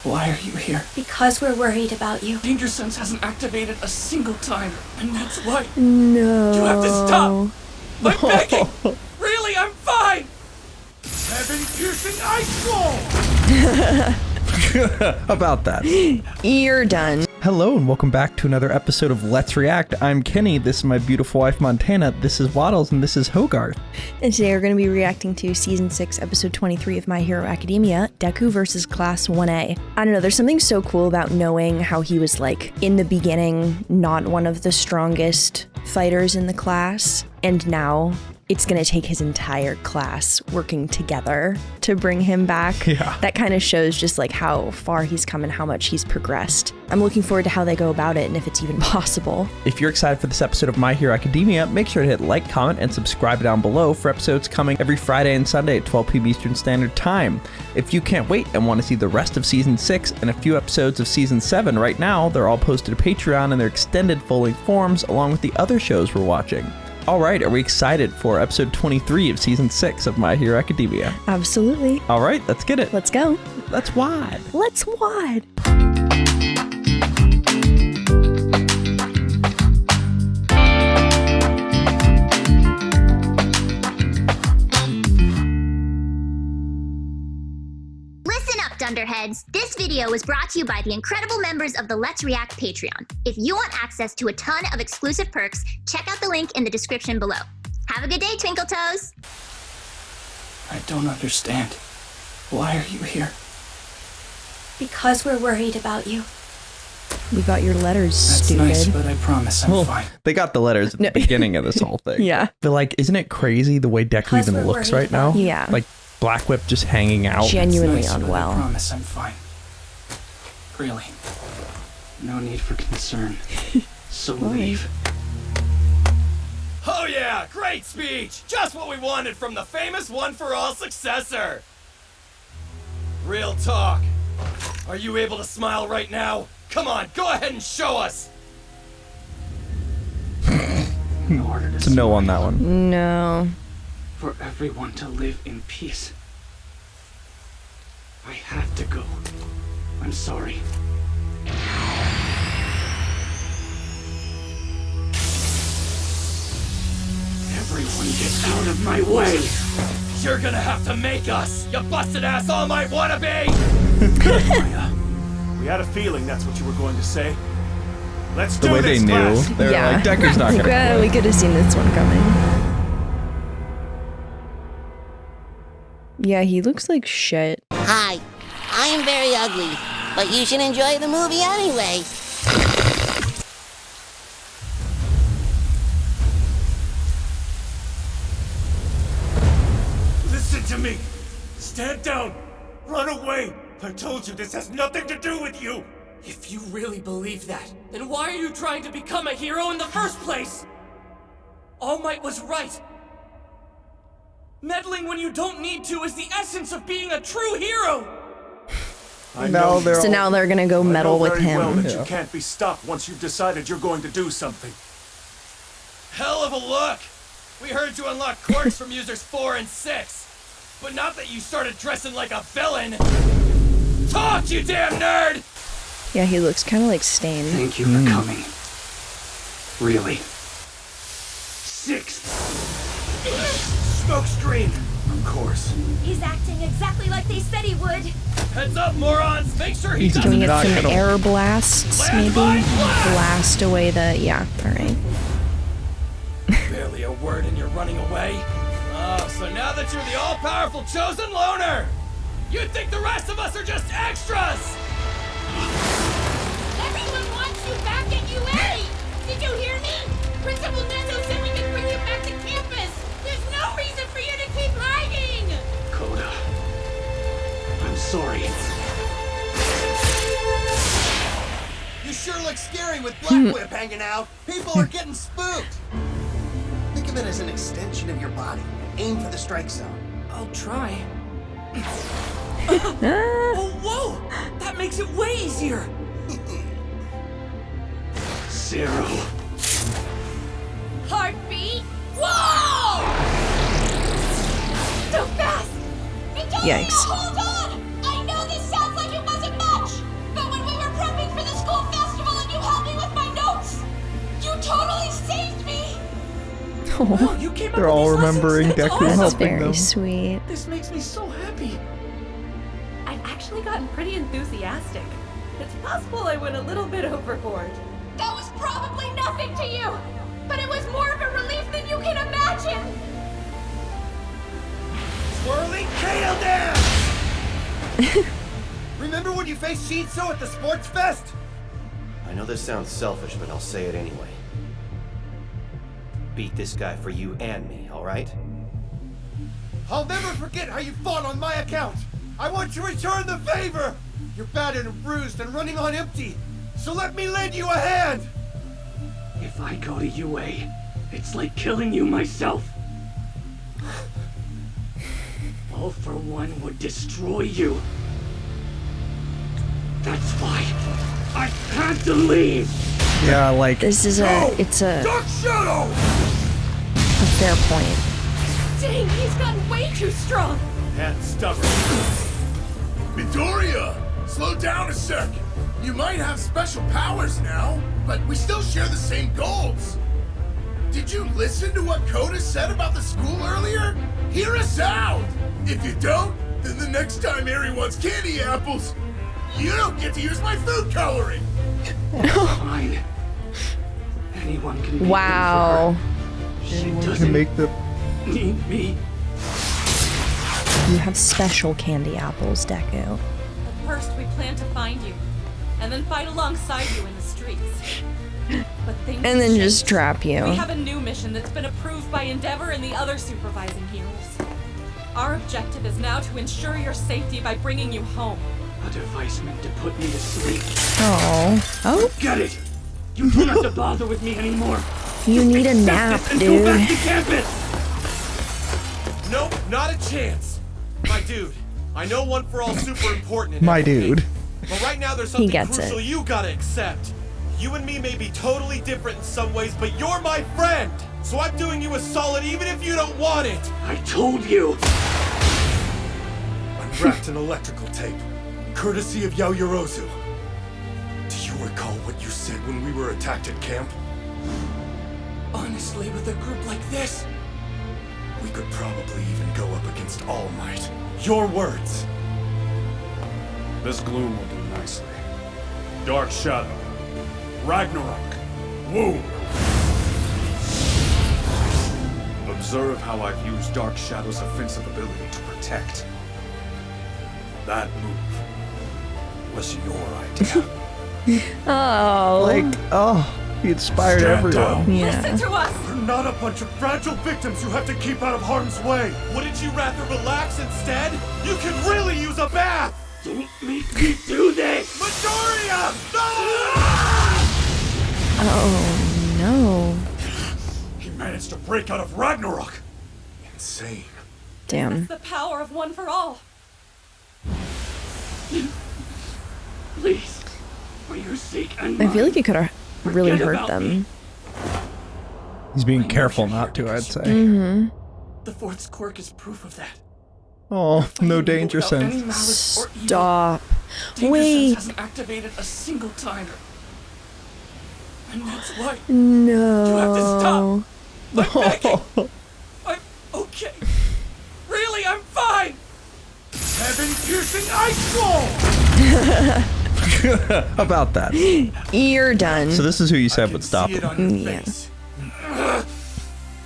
Why are you here? Because we're worried about you. Danger Sense hasn't activated a single time, and that's why. No. You have to stop! I'm begging! Really, I'm fine! Heaven-piercing ice wall! About that. You're done. Hello and welcome back to another episode of Let's React. I'm Kenny, this is my beautiful wife Montana, this is Waddles, and this is Hogarth. And today we're going to be reacting to Season 6, Episode 23 of My Hero Academia, Deku versus Class 1A. I don't know, there's something so cool about knowing how he was, like, in the beginning, not one of the strongest fighters in the class, and now it's going to take his entire class working together to bring him back. Yeah. That kind of shows just like how far he's come and how much he's progressed. I'm looking forward to how they go about it and if it's even possible. If you're excited for this episode of My Hero Academia, make sure to hit like, comment, and subscribe down below for episodes coming every Friday and Sunday at 12 p.m. Eastern Standard Time. If you can't wait and want to see the rest of Season 6 and a few episodes of Season 7 right now, they're all posted to Patreon in their extended full-length forms along with the other shows we're watching. All right, are we excited for episode 23 of season 6 of My Hero Academia? Absolutely. All right, let's get it. Let's go. Let's wad. Let's wad. Dunderheads, this video was brought to you by the incredible members of the Let's React Patreon. If you want access to a ton of exclusive perks, check out the link in the description below. Have a good day, Twinkle Toes! I don't understand. Why are you here? Because we're worried about you. We got your letters, That's stupid. nice, but I promise I'm fine. They got the letters at the beginning of this whole thing. Yeah. But like, isn't it crazy the way Deku Because even we're looks worried right now? about you. Yeah. Like, Black Whip just hanging out. Genuinely That's nice, but I unwell. promise I'm fine. Really. No need for concern. So leave. Oh yeah, great speech! Just what we wanted from the famous one-for-all successor! Real talk. Are you able to smile right now? Come on, go ahead and show us! In order to It's a no on that one. No. for everyone to live in peace, I have to go. I'm sorry. Everyone get out of my way! You're gonna have to make us, you busted ass All Might wannabe! We had a feeling that's what you were going to say. Let's The do way this, they knew. class. They were like, Deku's not gonna quit. We could have seen this one coming. Yeah, he looks like shit. Hi, I am very ugly, but you should enjoy the movie anyway. Listen to me. Stand down. Run away. I told you this has nothing to do with you. If you really believe that, then why are you trying to become a hero in the first place? All Might was right. Meddling when you don't need to is the essence of being a true hero! I know you. So now they're gonna go I know meddle with very well him. that you can't be stopped once you've decided you're going to do something. Hell of a look! We heard you unlock quirks from users 4 and 6, but not that you started dressing like a villain! Talk, you damn nerd! Yeah, he looks kind of like Stain. Thank you for coming. Really. 6. Smoke screen! Of course. He's acting exactly like they said he would. Heads up, morons! Make sure he He's Can doesn't we get not some gonna- air blasts, maybe? Blast away the... Yeah, alright. Barely a word and you're running away? Oh, so now that you're the all-powerful chosen loner, you think the rest of us are just extras! Everyone wants you back at UA! Did you hear me? Principal Nezo said we can bring you back to campus! There's no reason for you to keep hiding! Coda. I'm sorry. You sure look scary with Black Whip hanging out. People are getting spooked. Think of it as an extension of your body. Aim for the strike zone. I'll try. Oh, whoa! That makes it way easier! 0. Heartbeat? Whoa! So fast! Yikes. Hold on! I know this sounds like it wasn't much! Well, you came up They're with all these lessons. remembering That's Deku awesome. That's helping very them. sweet. This makes me so happy. I've actually gotten pretty enthusiastic. It's possible I went a little bit overboard. That was probably nothing to you, but it was more of a relief than you can imagine. Swirling tail dance! Remember when you faced Shinso at the sports fest? I know this sounds selfish, but I'll say it anyway. Beat this guy for you and me, alright? I'll never forget how you fought on my account. I want to return the favor. You're battered and bruised and running on empty. So let me lend you a hand. If I go to UA, it's like killing you myself. All for One would destroy you. That's why I had to leave. Yeah, like This is it's a Dark Shadow! fair point. Dang, he's gotten way too strong. And stubborn. Midoriya, slow down a sec. You might have special powers now, but we still share the same goals. Did you listen to what Koda said about the school earlier? Hear us out! If you don't, then the next time Eri wants candy apples, you don't get to use my food coloring! Fine. Anyone can be Wow. She anyone doesn't can make the need me. You have special candy apples, Deku. At first, we planned to find you, and then fight alongside you in the streets. But things And then changed. just trap you. We have a new mission that's been approved by Endeavor and the other supervising heroes. Our objective is now to ensure your safety by bringing you home. A device meant to put me to sleep. Oh, Get it! You don't have to bother with me anymore. you need a nap, And go back dude. to campus! Nope, not a chance. My dude, I know One for All's super important and my everything, dude. but right now there's something gets crucial it. you gotta accept. You and me may be totally different in some ways, but you're my friend! So I'm doing you a solid even if you don't want it! I told you! I'm wrapped in electrical tape, courtesy of Yaoyorozu. Do you recall what you said when we were attacked at camp? Honestly, with a group like this, We could probably even go up against All Might. Your words. This gloom will do nicely. Dark Shadow. Ragnarok. Womb. Observe how I've used Dark Shadow's offensive ability to protect. That move was your idea. Oh. He inspired Stand everyone. down. Yeah. Listen to us! We're not a bunch of fragile victims you have to keep out of harm's way. Wouldn't you rather relax instead? You could really use a bath! don't make me do this! Midoriya! No! Oh no. He managed to break out of Ragnarok. Insane. Damn. The power of One for All. Please, for your sake and I feel mine, like you could have really forget hurt about them. me. He's being I know careful you're not here to, I'd because say. The Fourth's quirk is proof of that. Oh, no Fighting danger evil without any sense. malice or evil. Stop. Danger Wait. sense hasn't activated a single time. And that's why No. you have to stop. I'm begging! I'm okay. Really, I'm fine! Heaven-piercing ice wall! About that. You're done. So this is who you said would See stop it him. on your Yeah. face.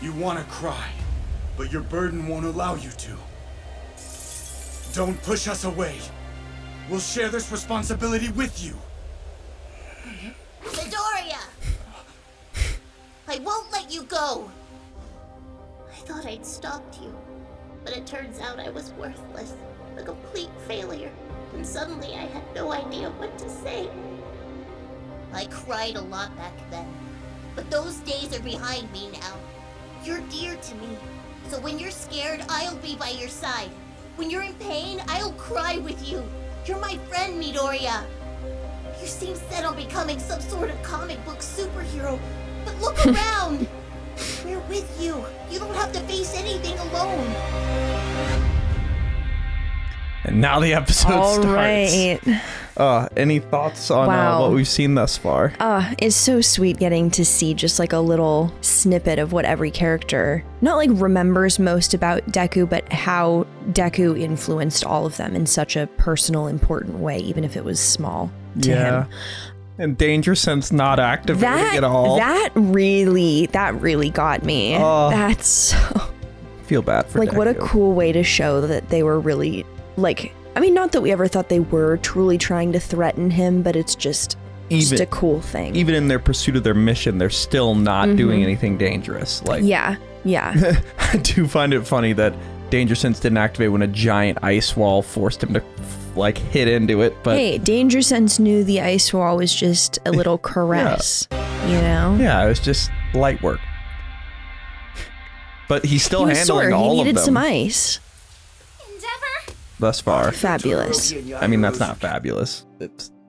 You want to cry, but your burden won't allow you to. Don't push us away. We'll share this responsibility with you. Midoriya! I won't let you go! I thought I'd stopped you, but it turns out I was worthless, a complete failure, and suddenly I had no idea what to say. I cried a lot back then, but those days are behind me now. You're dear to me, so when you're scared, I'll be by your side. When you're in pain, I'll cry with you. You're my friend, Midoriya. You seem set on becoming some sort of comic book superhero, but look around. We're with you. You don't have to face anything alone. And now the episode All starts. right. Any thoughts on Wow. what we've seen thus far? It's so sweet getting to see just like a little snippet of what every character not like remembers most about Deku, but how Deku influenced all of them in such a personal, important way, even if it was small to him. And Danger Sense not activating at all. That really got me. That's so... Feel bad for like Deku. What a cool way to show that they were really like, I mean, not that we ever thought they were truly trying to threaten him, but it's just a cool thing. Even in their pursuit of their mission, they're still not doing anything dangerous. Like, yeah. I do find it funny that Danger Sense didn't activate when a giant ice wall forced him to like hit into it. But hey, Danger Sense knew the ice wall was just a little caress, you know? Yeah, it was just light work. But he's still handling all of them. He needed some ice. Thus far. Fabulous. I mean, that's not fabulous.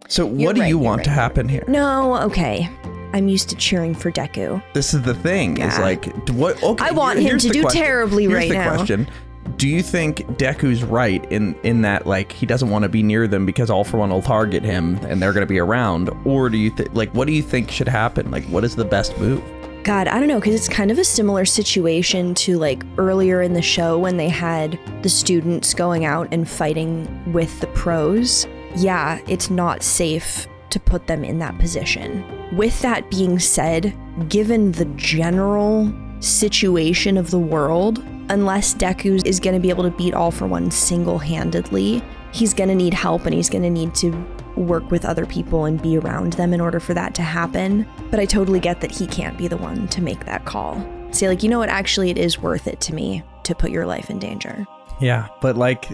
So what do you want to happen here? No, okay. I'm used to cheering for Deku. This is the thing. Is like, what? Okay, I want him to do terribly right now. Here's the question. Do you think Deku's right in that, like, he doesn't want to be near them because All For One will target him and they're going to be around? Or do you like, what do you think should happen? Like, what is the best move? God, I don't know, because it's kind of a similar situation to like earlier in the show when they had the students going out and fighting with the pros. Yeah, it's not safe to put them in that position. With that being said, given the general situation of the world, unless Deku is going to be able to beat All For One single-handedly, he's going to need help and he's going to need to work with other people and be around them in order for that to happen. But I totally get that he can't be the one to make that call. Say like, you know what, actually it is worth it to me to put your life in danger. Yeah, but like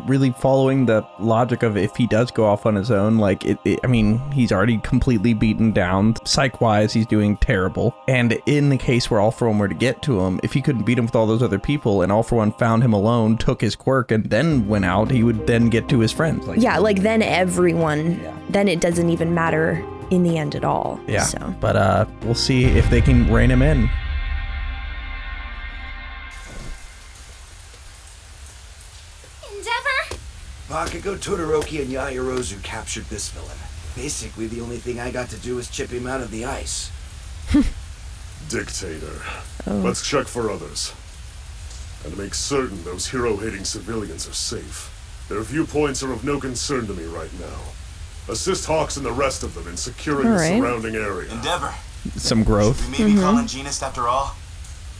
really following the logic of if he does go off on his own, like I mean, he's already completely beaten down. Psych-wise, he's doing terrible. And in the case where All For One were to get to him, if he couldn't beat him with all those other people and All For One found him alone, took his quirk, and then went out, he would then get to his friends. Like, yeah, like then everyone, then it doesn't even matter in the end at all. Yeah, so. But we'll see if they can rein him in. Bakugo, Todoroki, and Yaoyorozu captured this villain. Basically, the only thing I got to do was chip him out of the ice. Dictator. Let's check for others. And make certain those hero-hating civilians are safe. Their viewpoints are of no concern to me right now. Assist Hawks and the rest of them in securing the surrounding area. Endeavor. Some growth. We may be Colonginist after all.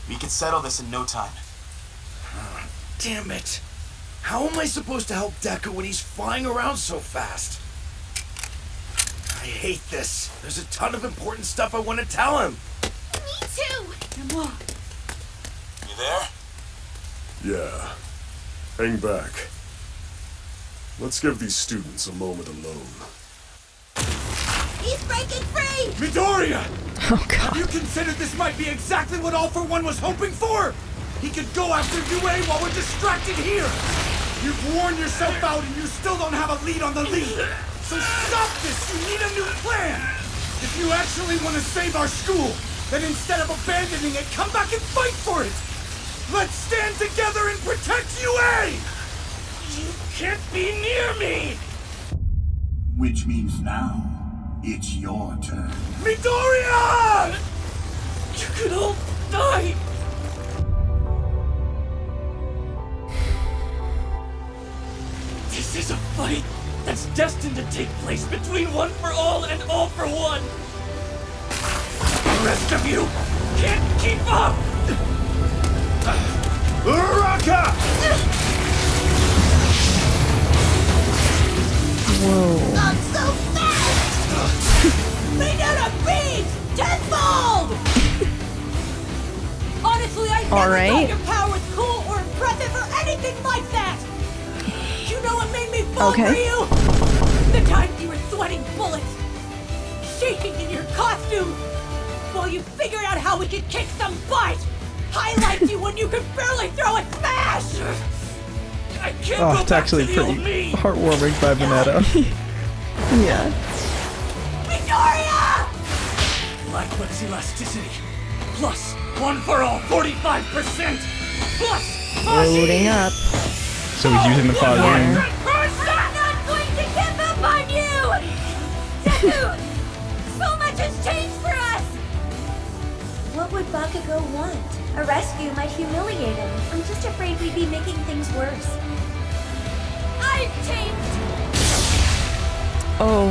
We can settle this in no time. Damn it. How am I supposed to help Deku when he's flying around so fast? I hate this. There's a ton of important stuff I want to tell him. Me too. You there? Yeah. Hang back. Let's give these students a moment alone. He's breaking free! Midoriya! Oh god. Have you considered this might be exactly what All For One was hoping for? He could go after UA while we're distracted here! You've worn yourself out and you still don't have a lead on the lead! So stop this! You need a new plan! If you actually want to save our school, then instead of abandoning it, come back and fight for it! Let's stand together and protect UA! You can't be near me! Which means now, it's your turn. Midoriya! You could all die! This is a fight that's destined to take place between One For All and All For One. The rest of you can't keep up! Uraraka! Whoa. Not so fast! Bring out a beast! Tenfold! Honestly, I never thought your power was cool or impressive or anything like that! You know what made me fall for you? The time you were sweating bullets, shaking in your costume, while you figured out how we could kick some butt! Highlight you when you could barely throw a smash! I can't go It's back actually to the old pretty me! heartwarming by Mineta. Yeah. Midoriya! Blackwood's elasticity. Plus, One For All, 45%! Plus, Loading up. So he's using the fog ring. I'm not going to give up on you! Bakugo want? A rescue might humiliate him. I'm just afraid we'd be making things worse. I've changed! Oh.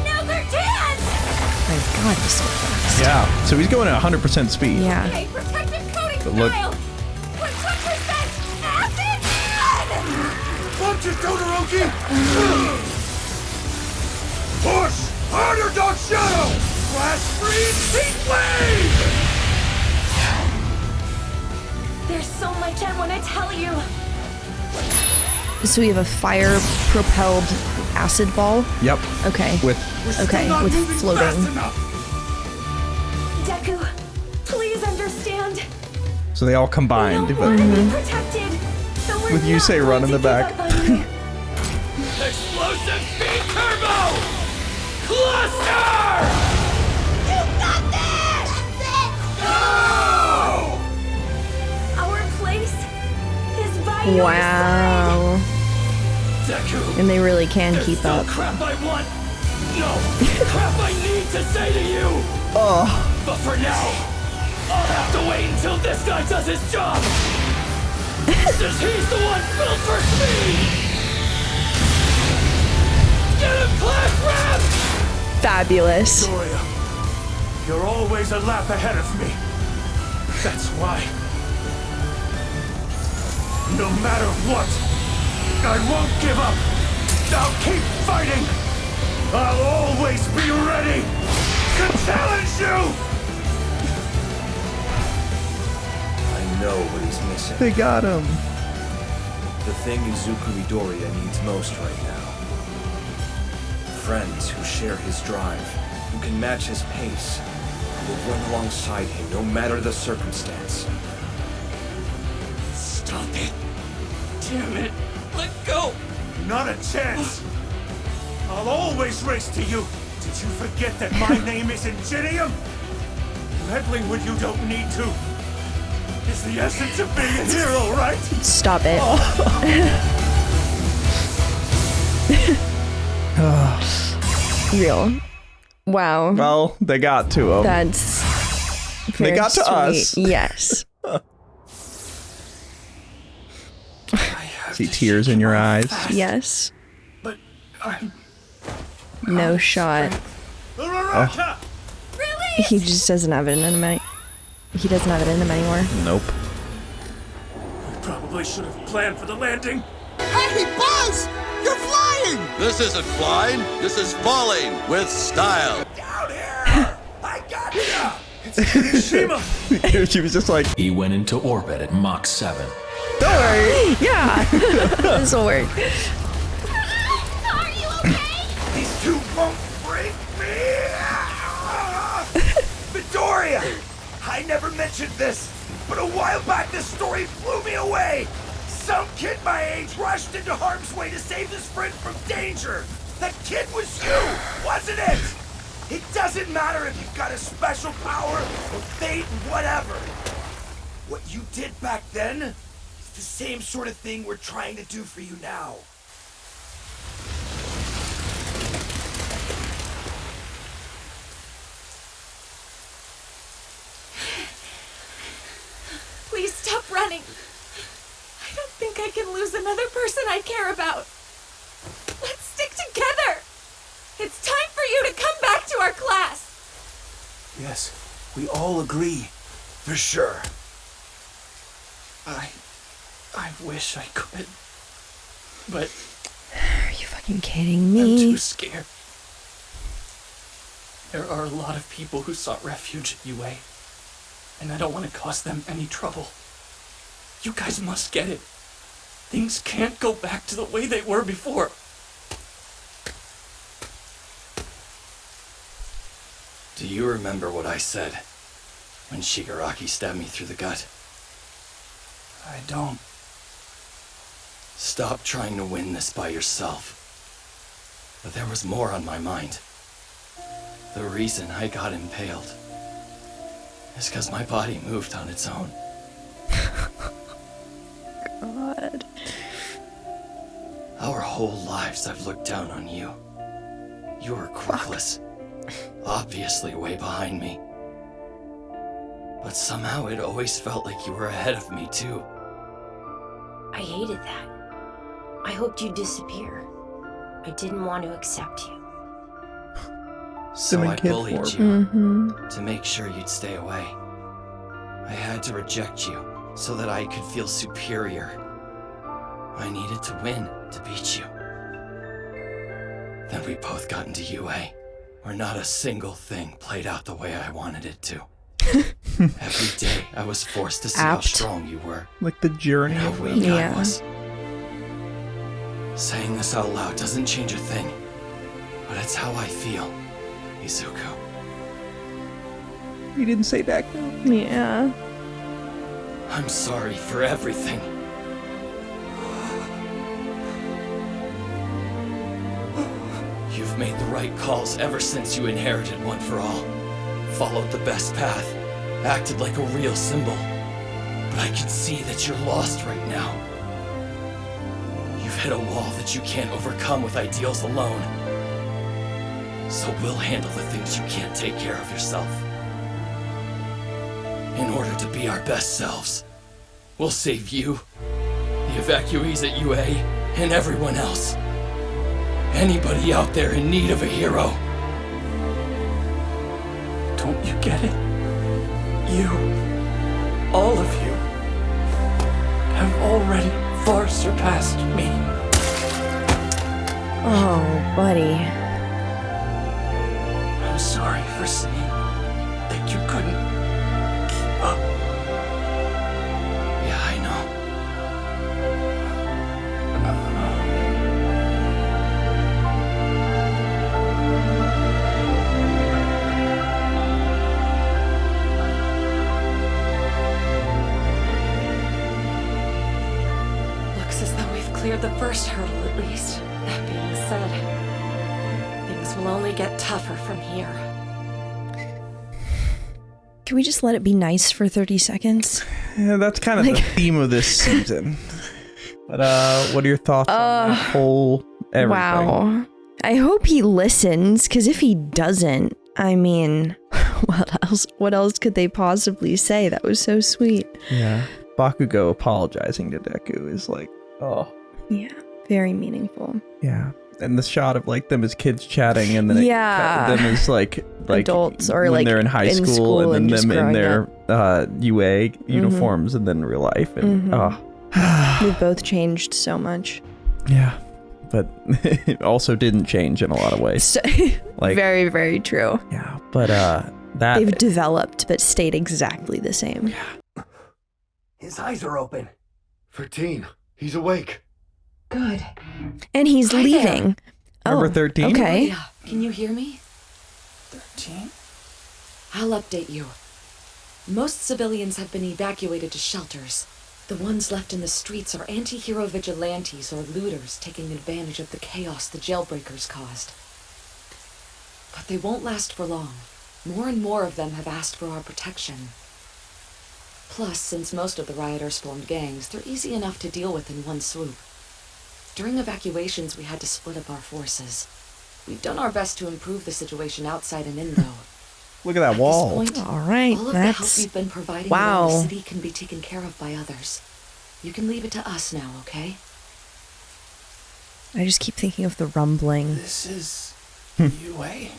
Now they're dead! My God, he's so fast. Yeah, so he's going at 100% speed. Yeah. Okay, protective coating But look- style! 100% acid blood! Punch it, Todoroki! Push! Harder, Dark Shadow! Flash freeze, heat wave! There's so much I want to tell you. So we have a fire-propelled acid ball? Yep. Okay. With floating. Deku, please understand. So they all combined. We But want to be protected. So we're with you not say going run in to the give back. up on you. Explosive speed turbo! Cluster! You got this! Go! Our place is by your side. Wow. Deku! And they really can There's keep still up. crap I want! No! Crap I need to say to you! Oh. But for now, I'll have to wait until this guy does his job! Since he's the one built for speed! Get him, Clash Rap! Fabulous. Victoria, you're always a lap ahead of me. That's why. No matter what, I won't give up. I'll keep fighting. I'll always be ready to challenge you! I know what he's missing. They got him. The thing Izuku Midoriya needs most right now. Friends who share his drive, who can match his pace, who will run alongside him no matter the circumstance. Stop it. Damn it! Let go! Not a chance. I'll always race to you. Did you forget that my name is Ingenium? Meddling when you don't need to is the essence of being a hero, right? Stop it. Real. Wow. Well, they got to him. That's They very got to us. sweet. Yes. See tears in your eyes. Yes. But I'm... No shot. Uraraka! He just doesn't have it in him. He doesn't have it in him anymore. Nope. Probably should have planned for the landing. Hey, Buzz! You're flying! This isn't flying, this is falling with style. Down here! I got ya! It's Kirishima! She was just like, he went into orbit at Mach 7. Don't worry. Yeah. This will work. Are you okay? These two won't break me! Victoria! I never mentioned this, but a while back this story blew me away! Some kid my age rushed into harm's way to save his friend from danger! That kid was you, wasn't it? It doesn't matter if you've got a special power or fate or whatever. What you did back then is the same sort of thing we're trying to do for you now. Please stop running. I don't think I can lose another person I care about. Let's stick together. It's time for you to come back to our class. Yes, we all agree. For sure. I wish I could. But Are you fucking kidding I'm me? too scared. There are a lot of people who sought refuge at UA, and I don't want to cause them any trouble. You guys must get it. Things can't go back to the way they were before. Do you remember what I said when Shigaraki stabbed me through the gut? I don't. Stop trying to win this by yourself. But there was more on my mind. The reason I got impaled is because my body moved on its own. God. Our whole lives I've looked down on you. You were quirkless. Obviously way behind me. But somehow it always felt like you were ahead of me, too. I hated that. I hoped you'd disappear. I didn't want to accept you. So I bullied you to make sure you'd stay away. I had to reject you so that I could feel superior. I needed to win to beat you. Then we both got into UA, where not a single thing played out the way I wanted it to. Every day I was forced to see how strong you were. Like the journey and how of weak I was. Saying this out loud doesn't change a thing, but it's how I feel, Izuku. You didn't say Deku. Yeah. I'm sorry for everything. You've made the right calls ever since you inherited One for All. Followed the best path, acted like a real symbol. But I can see that you're lost right now. You've hit a wall that you can't overcome with ideals alone. So we'll handle the things you can't take care of yourself. In order to be our best selves, we'll save you, the evacuees at UA, and everyone else. Anybody out there in need of a hero. Don't you get it? You, all of you, have already far surpassed me. Oh, buddy. I'm sorry for saying that you couldn't keep up. Yeah, I know. Looks as though we've cleared the first hurdle at least. That being said, things will only get tougher from here. Can we just let it be nice for 30 seconds? Yeah, that's kind of the theme of this season. But what are your thoughts on that whole everything? Wow. I hope he listens, because if he doesn't, I mean, what else could they possibly say? That was so sweet. Yeah. Bakugo apologizing to Deku is like, oh. Yeah, very meaningful. Yeah. And the shot of like them as kids chatting, and then them as like adults, or when like they're in high school, and then them in their UA uniforms, and then real life, and we've both changed so much. Yeah, but it also didn't change in a lot of ways. So, like very, very true. Yeah, but that they've developed but stayed exactly the same. Yeah. His eyes are open. 13. He's awake. Good. And he's leaving. Number 13? Okay. Yeah. Can you hear me? 13? I'll update you. Most civilians have been evacuated to shelters. The ones left in the streets are anti-hero vigilantes or looters taking advantage of the chaos the jailbreakers caused. But they won't last for long. More and more of them have asked for our protection. Plus, since most of the rioters formed gangs, they're easy enough to deal with in one swoop. During evacuations, we had to split up our forces. We've done our best to improve the situation outside and in, though. Look at that wall. Point, all right, all of the help we've been providing around the city can be taken care of by others. You can leave it to us now, okay? I just keep thinking of the rumbling. This is UA?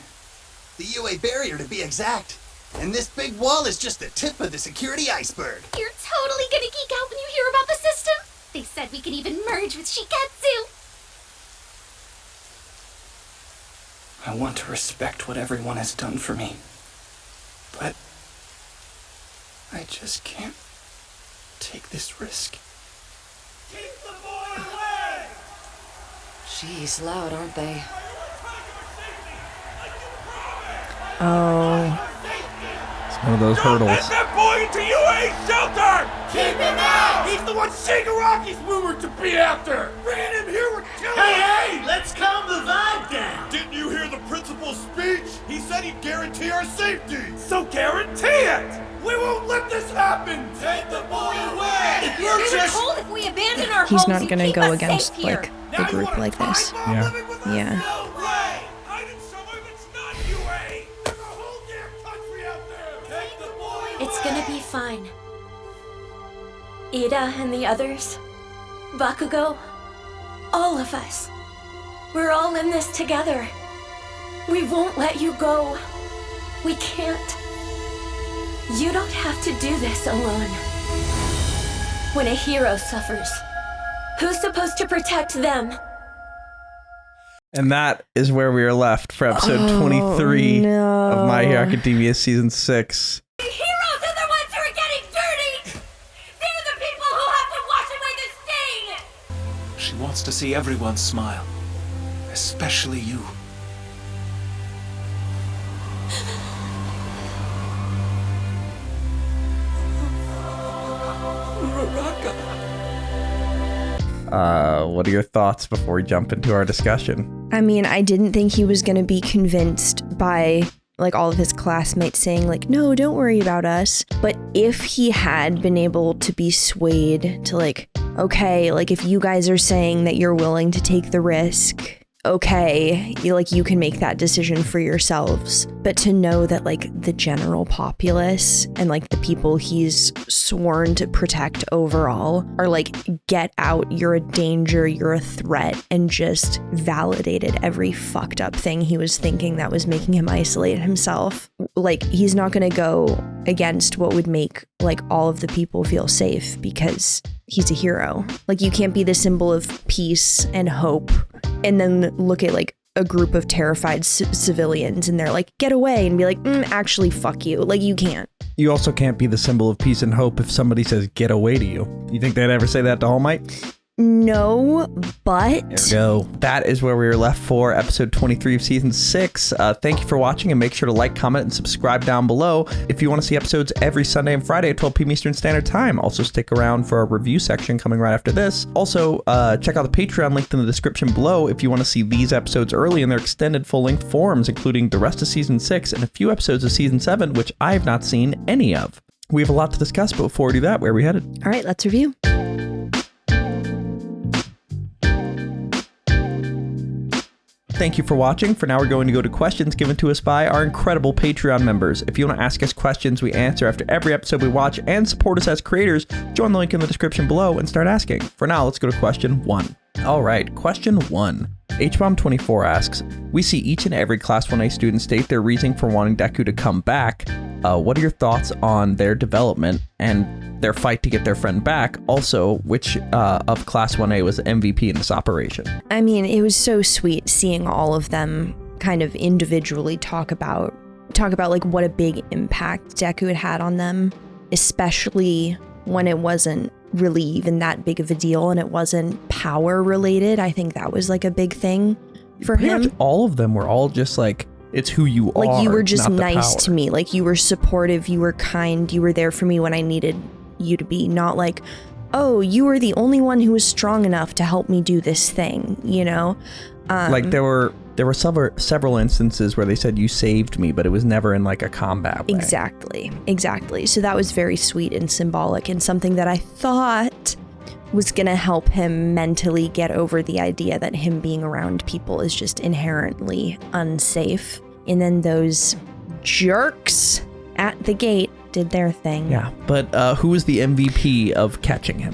The UA barrier, to be exact. And this big wall is just the tip of the security iceberg. You're totally gonna geek out when you hear about the system. They said we could even merge with Shiketsu. I want to respect what everyone has done for me. But I just can't take this risk. Keep the boy away! Jeez, loud, aren't they? Oh. It's one of those hurdles. Let that boy into UA shelter! Keep him out! He's the one Shigaraki's rumored to be after! Bringing him here would kill him! Hey, let's calm the vibe down! Didn't you hear the principal's speech? He said he'd guarantee our safety! So guarantee it! We won't let this happen! Take the boy away! If you're We were told if we abandon our He's homes, not you'd gonna keep go us against safe here. like the group like this. Yeah. Yeah. No way! Hiding somewhere that's not UA! There's a whole damn country out there! Take the boy away! It's gonna be fine. Ida and the others, Bakugo, all of us. We're all in this together. We won't let you go. We can't. You don't have to do this alone. When a hero suffers, who's supposed to protect them? And that is where we are left for episode 23 of My Hero Academia Season 6. The heroes are the ones who are getting dirty! They're the people who have to wash away the stain! She wants to see everyone smile, especially you. What are your thoughts before we jump into our discussion? I mean, I didn't think he was going to be convinced by like all of his classmates saying like, no, don't worry about us. But if he had been able to be swayed to like, okay, like if you guys are saying that you're willing to take the risk, okay, you can make that decision for yourselves. But to know that like the general populace and like the people he's sworn to protect overall are like, get out, you're a danger, you're a threat, and just validated every fucked up thing he was thinking that was making him isolate himself. Like he's not gonna go against what would make like all of the people feel safe because he's a hero. Like you can't be the symbol of peace and hope and then look at like a group of terrified civilians and they're like, get away, and be like, actually, fuck you. Like, you can't. You also can't be the symbol of peace and hope if somebody says, get away to you. You think they'd ever say that to All Might? No, but... There we go. That is where we are left for episode 23 of season 6. Thank you for watching, and make sure to like, comment, and subscribe down below if you want to see episodes every Sunday and Friday at 12 p.m. Eastern Standard Time. Also, stick around for our review section coming right after this. Also, check out the Patreon linked in the description below if you want to see these episodes early in their extended full-length forms, including the rest of season 6 and a few episodes of season 7, which I have not seen any of. We have a lot to discuss, but before we do that, where are we headed? All right, let's review. Thank you for watching. For now, we're going to go to questions given to us by our incredible Patreon members. If you want to ask us questions we answer after every episode we watch and support us as creators, join the link in the description below and start asking. For now, let's go to question 1. All right, question 1. HBomb24 asks, we see each and every Class 1A student state their reasoning for wanting Deku to come back. What are your thoughts on their development and their fight to get their friend back? Also, which of Class 1A was the MVP in this operation? I mean, it was so sweet seeing all of them kind of individually talk about like what a big impact Deku had on them, especially when it wasn't really even that big of a deal and it wasn't power related. I think that was like a big thing for him. Pretty much all of them were all just like, it's who you are. Like you were just nice to me. Like you were supportive, you were kind, you were there for me when I needed you to be. Not like, oh, you were the only one who was strong enough to help me do this thing, you know? Like there were several instances where they said you saved me, but it was never in like a combat way. Exactly. So that was very sweet and symbolic and something that I thought was gonna help him mentally get over the idea that him being around people is just inherently unsafe. And then those jerks at the gate did their thing. Yeah, but who was the MVP of catching him?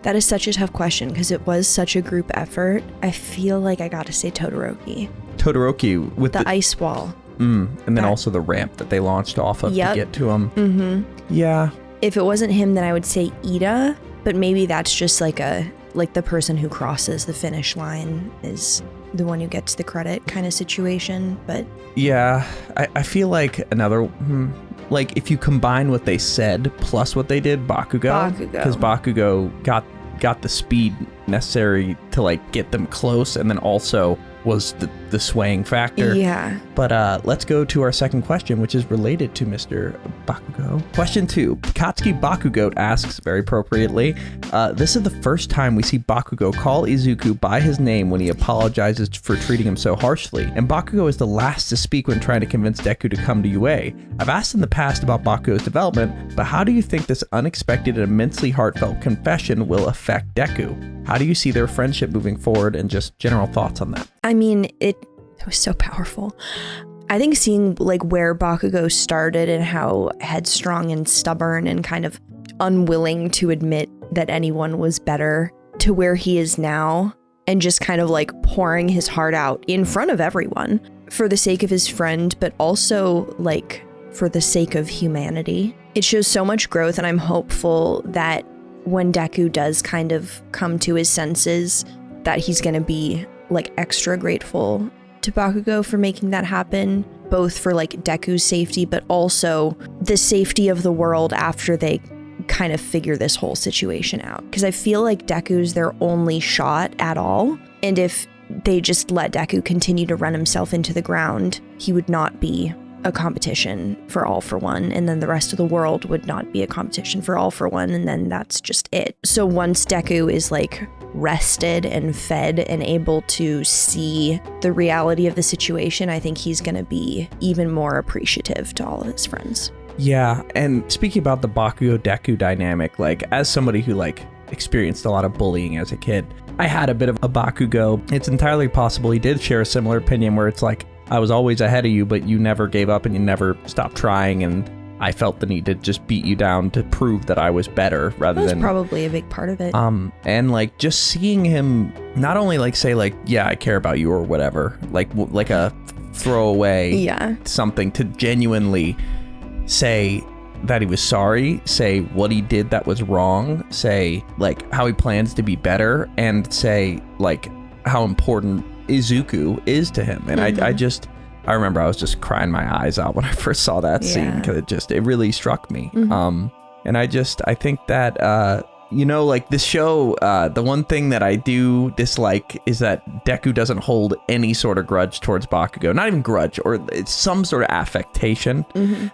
That is such a tough question because it was such a group effort. I feel like I gotta say Todoroki. Todoroki with the ice wall. And then also the ramp that they launched off of to get to him. Mm-hmm. Yeah. If it wasn't him, then I would say Ida, but maybe that's just like the person who crosses the finish line is the one who gets the credit kind of situation. But yeah, I feel like another like if you combine what they said plus what they did, Bakugo, because Bakugo got the speed necessary to like get them close, and then also was the swaying factor. Yeah. But let's go to our second question, which is related to Mr. Bakugo. Question 2. Katsuki Bakugo asks, very appropriately, this is the first time we see Bakugo call Izuku by his name when he apologizes for treating him so harshly, and Bakugo is the last to speak when trying to convince Deku to come to UA. I've asked in the past about Bakugo's development, but how do you think this unexpected and immensely heartfelt confession will affect Deku? How do you see their friendship moving forward, and just general thoughts on that? I mean, it was so powerful. I think seeing like where Bakugo started and how headstrong and stubborn and kind of unwilling to admit that anyone was better to where he is now, and just kind of like pouring his heart out in front of everyone for the sake of his friend, but also like for the sake of humanity. It shows so much growth, and I'm hopeful that when Deku does kind of come to his senses, that he's going to be like extra grateful to Bakugo for making that happen, both for like Deku's safety, but also the safety of the world after they kind of figure this whole situation out. Because I feel like Deku's their only shot at all, and if they just let Deku continue to run himself into the ground, he would not be a competition for All for One, and then the rest of the world would not be a competition for All for One, and then that's just it. So once Deku is like rested and fed and able to see the reality of the situation, I think he's going to be even more appreciative to all of his friends. Yeah, and speaking about the Bakugo-Deku dynamic, like as somebody who like experienced a lot of bullying as a kid, I had a bit of a Bakugo. It's entirely possible he did share a similar opinion where it's like, I was always ahead of you, but you never gave up and you never stopped trying, and I felt the need to just beat you down to prove that I was better rather than... That was probably a big part of it. And like just seeing him not only like say like, yeah, I care about you or whatever, like a throwaway something, to genuinely say that he was sorry, say what he did that was wrong, say like how he plans to be better, and say like how important Izuku is to him. And I remember I was just crying my eyes out when I first saw that scene, because it really struck me. And I think that like this show, the one thing that I do dislike is that Deku doesn't hold any sort of grudge towards Bakugo. Not even grudge, or it's some sort of affectation.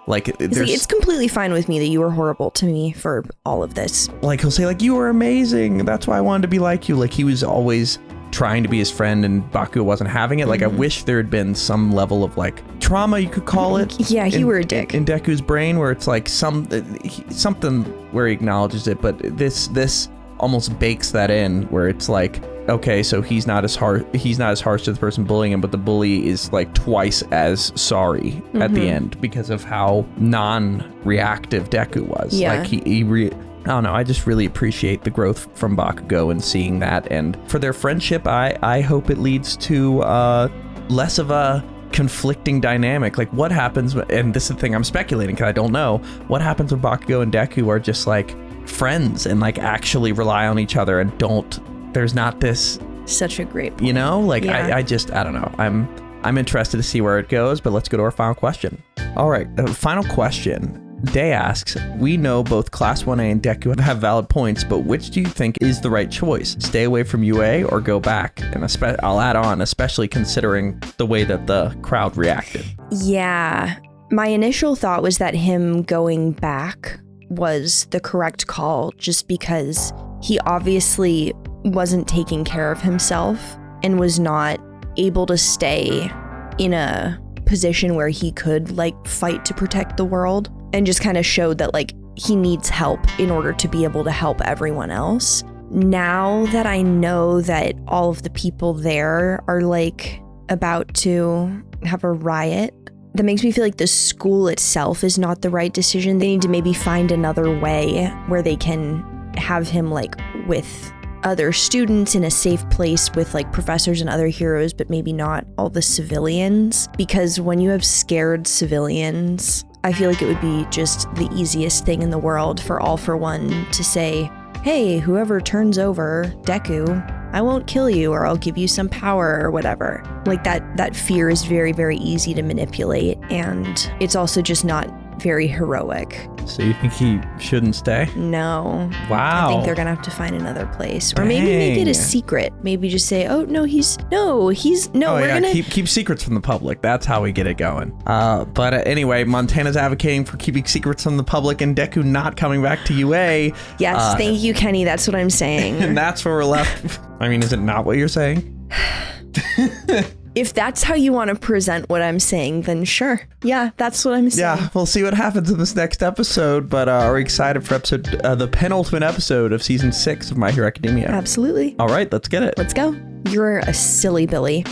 Like it's completely fine with me that you were horrible to me for all of this. Like he'll say like, you were amazing, that's why I wanted to be like you. Like he was always trying to be his friend and Bakugo wasn't having it. Like I wish there had been some level of like trauma, you could call it. Yeah, you were a dick. In Deku's brain, where it's like something where he acknowledges it, but this almost bakes that in, where it's like, okay, so he's not as harsh to the person bullying him, but the bully is like twice as sorry at the end because of how non-reactive Deku was. Yeah. Like I don't know, I just really appreciate the growth from Bakugo and seeing that. And for their friendship, I hope it leads to less of a conflicting dynamic. Like what happens, and this is the thing I'm speculating because I don't know, what happens when Bakugo and Deku are just like friends and like actually rely on each other and there's not this... Such a great point. You know, like I don't know. I'm interested to see where it goes, but let's go to our final question. All right, final question. Day asks, we know both Class 1A and Deku have valid points, but which do you think is the right choice? Stay away from UA or go back? And I'll add on, especially considering the way that the crowd reacted. Yeah, my initial thought was that him going back was the correct call, just because he obviously wasn't taking care of himself and was not able to stay in a position where he could like fight to protect the world, and just kind of showed that like he needs help in order to be able to help everyone else. Now that I know that all of the people there are like about to have a riot, that makes me feel like the school itself is not the right decision. They need to maybe find another way where they can have him like with other students in a safe place with like professors and other heroes, but maybe not all the civilians. Because when you have scared civilians, I feel like it would be just the easiest thing in the world for All for One to say, hey, whoever turns over Deku, I won't kill you, or I'll give you some power or whatever. Like that fear is very, very easy to manipulate, and it's also just not very heroic. So you think he shouldn't stay? No. Wow. I think they're gonna have to find another place, or maybe make it a secret. Maybe just say, "Oh no, we're gonna keep secrets from the public." That's how we get it going. But anyway, Montana's advocating for keeping secrets from the public and Deku not coming back to UA. Yes, thank you, Kenny. That's what I'm saying. And that's where we're left. I mean, is it not what you're saying? If that's how you want to present what I'm saying, then sure. Yeah, that's what I'm saying. Yeah, we'll see what happens in this next episode, but are we excited for the penultimate episode of season 6 of My Hero Academia? Absolutely. All right, let's get it. Let's go. You're a silly Billy.